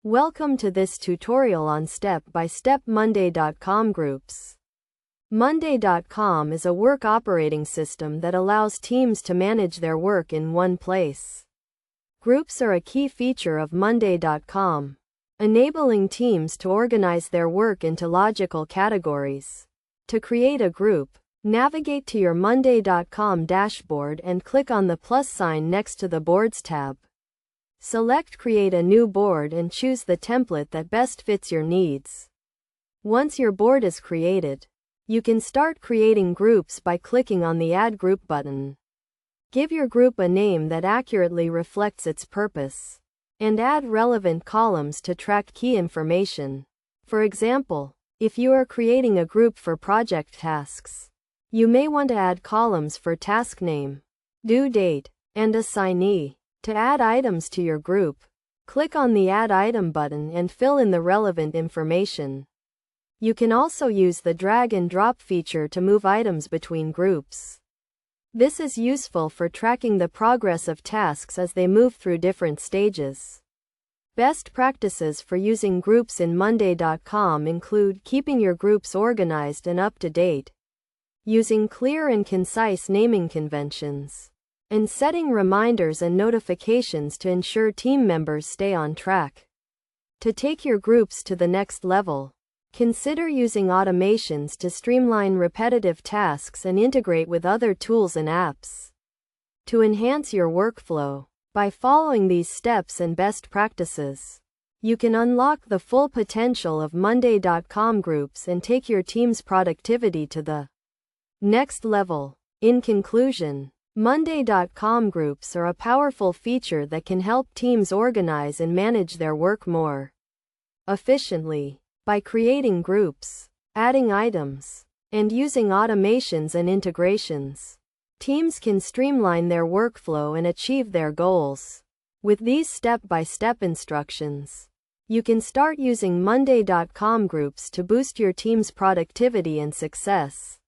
Welcome to this tutorial on step-by-step Monday.com groups. Monday.com is a work operating system that allows teams to manage their work in one place. Groups are a key feature of Monday.com, enabling teams to organize their work into logical categories. To create a group, navigate to your Monday.com dashboard and click on the plus sign next to the Boards tab. Select Create a new board and choose the template that best fits your needs. Once your board is created, you can start creating groups by clicking on the Add Group button. Give your group a name that accurately reflects its purpose, and add relevant columns to track key information. For example, if you are creating a group for project tasks, you may want to add columns for task name, due date, and assignee. To add items to your group, click on the Add Item button and fill in the relevant information. You can also use the drag and drop feature to move items between groups. This is useful for tracking the progress of tasks as they move through different stages. Best practices for using groups in Monday.com include keeping your groups organized and up to date, using clear and concise naming conventions, and setting reminders and notifications to ensure team members stay on track. To take your groups to the next level, consider using automations to streamline repetitive tasks and integrate with other tools and apps. To enhance your workflow, by following these steps and best practices, you can unlock the full potential of Monday.com groups and take your team's productivity to the next level. In conclusion, Monday.com groups are a powerful feature that can help teams organize and manage their work more efficiently. By creating groups, adding items, and using automations and integrations, teams can streamline their workflow and achieve their goals. With these step-by-step instructions, you can start using Monday.com groups to boost your team's productivity and success.